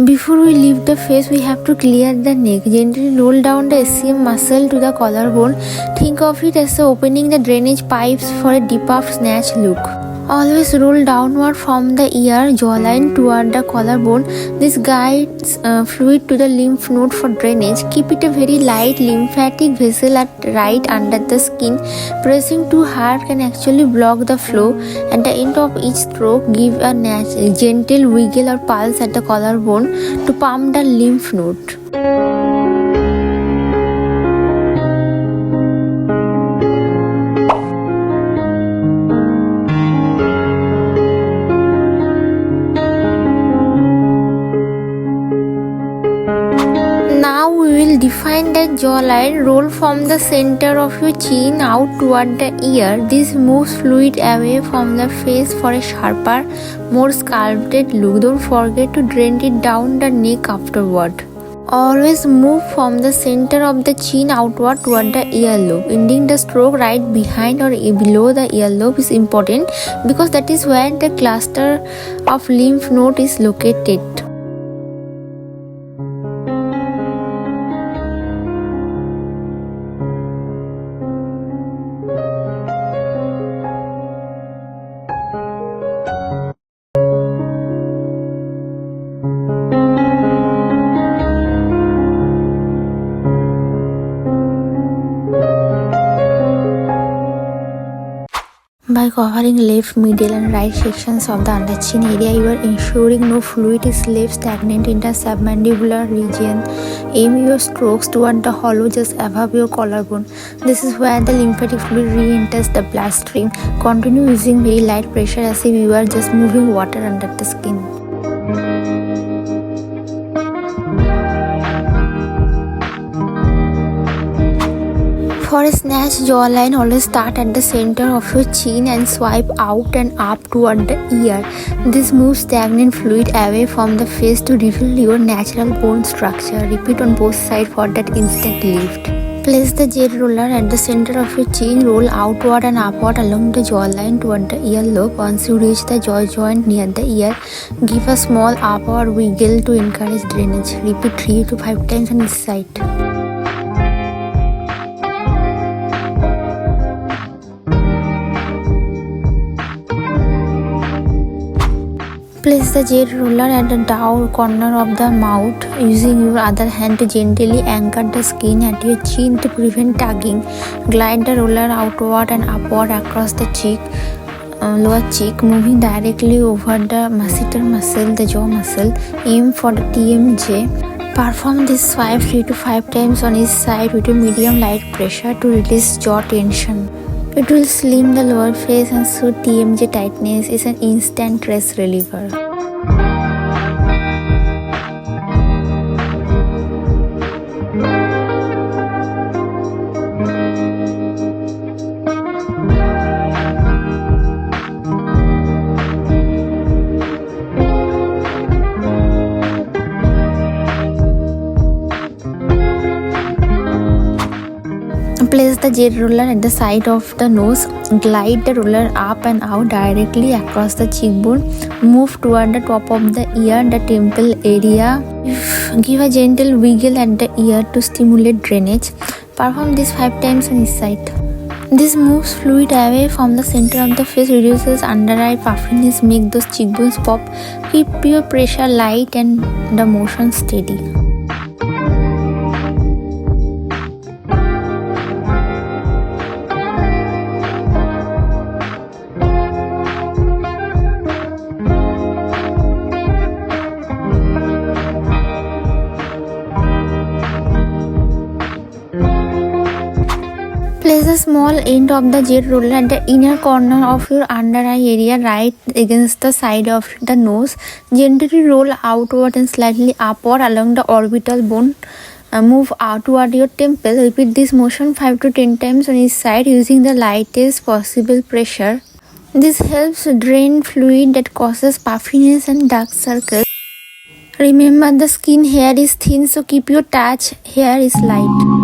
Before we leave the face, we have to clear the neck. Gently roll down the SCM muscle to the collarbone. Think of it as opening the drainage pipes for a depuffed snatch look. Always roll downward from the ear jawline toward the collarbone. This guides fluid to the lymph node for drainage. Keep it a very light lymphatic vessel at right under the skin. Pressing too hard can actually block the flow. At the end of each stroke, give a gentle wiggle or pulse at the collarbone to pump the lymph node. Now we will define the jawline. Roll from the center of your chin out toward the ear. This moves fluid away from the face for a sharper, more sculpted look. Don't forget to drain it down the neck afterward. Always move from the center of the chin outward toward the earlobe. Ending the stroke right behind or below the earlobe is important because that is where the cluster of lymph node is located. By covering left, middle and right sections of the underchin area, you are ensuring no fluid is left stagnant in the submandibular region. Aim your strokes toward the hollow just above your collarbone. This is where the lymphatic fluid re-enters the bloodstream. Continue using very light pressure as if you are just moving water under the skin. For a snatch jawline, always start at the center of your chin and swipe out and up toward the ear. This moves stagnant fluid away from the face to reveal your natural bone structure. Repeat on both sides for that instant lift. Place the Jade roller at the center of your chin. Roll outward and upward along the jawline toward the earlobe. Once you reach the jaw joint near the ear, give a small upward wiggle to encourage drainage. Repeat 3 to 5 times on each side. Place the Jade roller at the down corner of the mouth. Using your other hand to gently anchor the skin at your chin to prevent tugging. Glide the roller outward and upward across the cheek, lower cheek, moving directly over the masseter muscle, the jaw muscle. Aim for the TMJ. Perform this swipe 3 to 5 times on each side with a medium light pressure to release jaw tension. It will slim the lower face and soothe TMJ tightness. Is an instant stress reliever. Place the Jade roller at the side of the nose. Glide the roller up and out directly across the cheekbone. Move toward the top of the ear, the temple area. Give a gentle wiggle at the ear to stimulate drainage. Perform this 5 times on each side. This moves fluid away from the center of the face, reduces under eye puffiness, make those cheekbones pop. Keep your pressure light and the motion steady. Place the small end of the Jade roller at the inner corner of your under eye area, right against the side of the nose. Gently roll outward and slightly upward along the orbital bone. Move out toward your temple. Repeat this motion 5 to 10 times on each side using the lightest possible pressure. This helps drain fluid that causes puffiness and dark circles. Remember, the skin hair is thin, so keep your touch hair is light.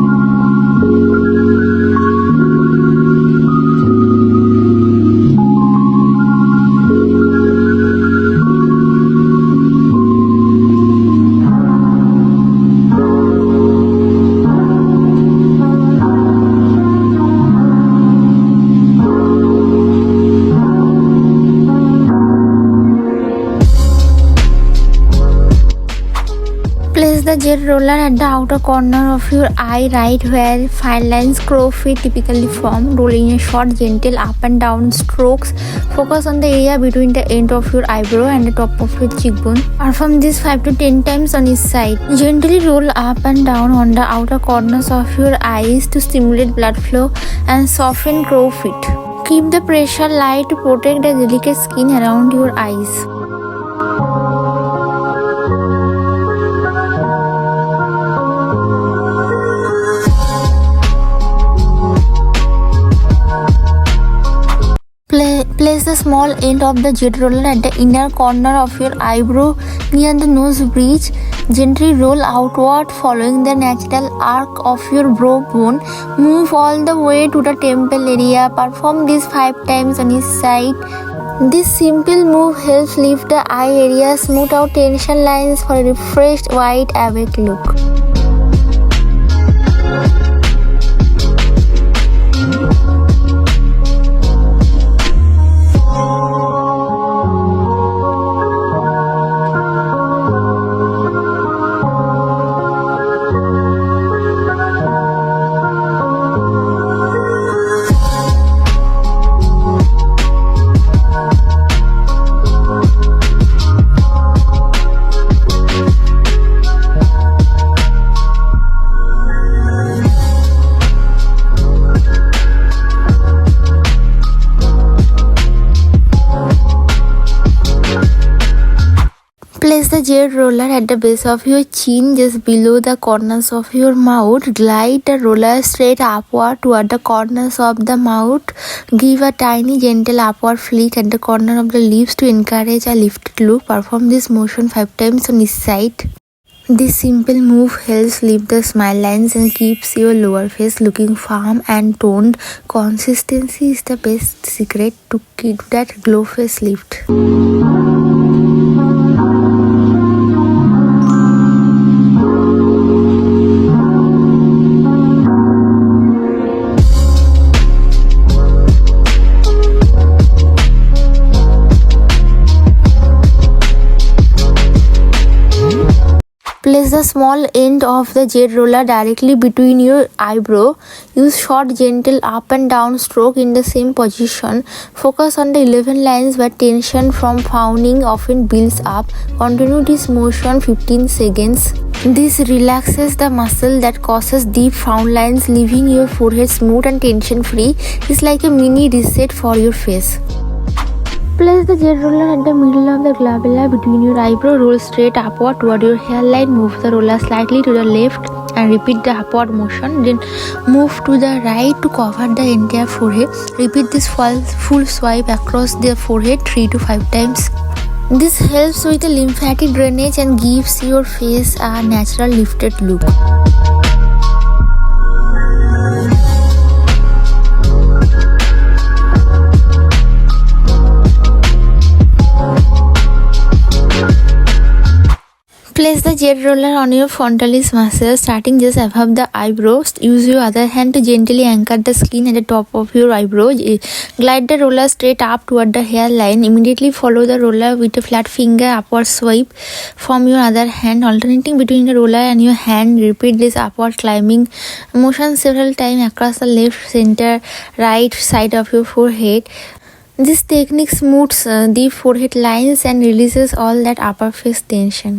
Place the Jade roller at the outer corner of your eye, right where fine lines crow's feet typically form. Roll in a short, gentle up and down strokes. Focus on the area between the end of your eyebrow and the top of your cheekbone. Perform this 5 to 10 times on each side. Gently roll up and down on the outer corners of your eyes to stimulate blood flow and soften crow's feet. Keep the pressure light to protect the delicate skin around your eyes. Place the small end of the Jade roller at the inner corner of your eyebrow near the nose bridge. Gently roll outward following the natural arc of your brow bone. Move all the way to the temple area. Perform this 5 times on each side. This simple move helps lift the eye area, smooth out tension lines for a refreshed, wide awake look. Place the Jade roller at the base of your chin, just below the corners of your mouth. Glide the roller straight upward toward the corners of the mouth. Give a tiny gentle upward flick at the corner of the lips to encourage a lifted look. Perform this motion 5 times on each side. This simple move helps lift the smile lines and keeps your lower face looking firm and toned. Consistency is the best secret to keep that glow face lift. Place the small end of the Jade roller directly between your eyebrow. Use short, gentle up and down stroke in the same position. Focus on the 11 lines where tension from frowning often builds up. Continue this motion 15 seconds. This relaxes the muscle that causes deep frown lines, leaving your forehead smooth and tension free. It's like a mini reset for your face. Place the Jade roller at the middle of the glabella between your eyebrow. Roll straight upward toward your hairline. Move the roller slightly to the left and repeat the upward motion. Then move to the right to cover the entire forehead. Repeat this full swipe across the forehead 3 to 5 times. This helps with the lymphatic drainage and gives your face a natural lifted look. Place the Jade roller on your frontalis muscle, starting just above the eyebrows. Use your other hand to gently anchor the skin at the top of your eyebrow. Glide the roller straight up toward the hairline. Immediately follow the roller with a flat finger upward swipe from your other hand, alternating between the roller and your hand. Repeat this upward climbing motion several times across the left, center, right side of your forehead. This technique smooths the forehead lines and releases all that upper face tension.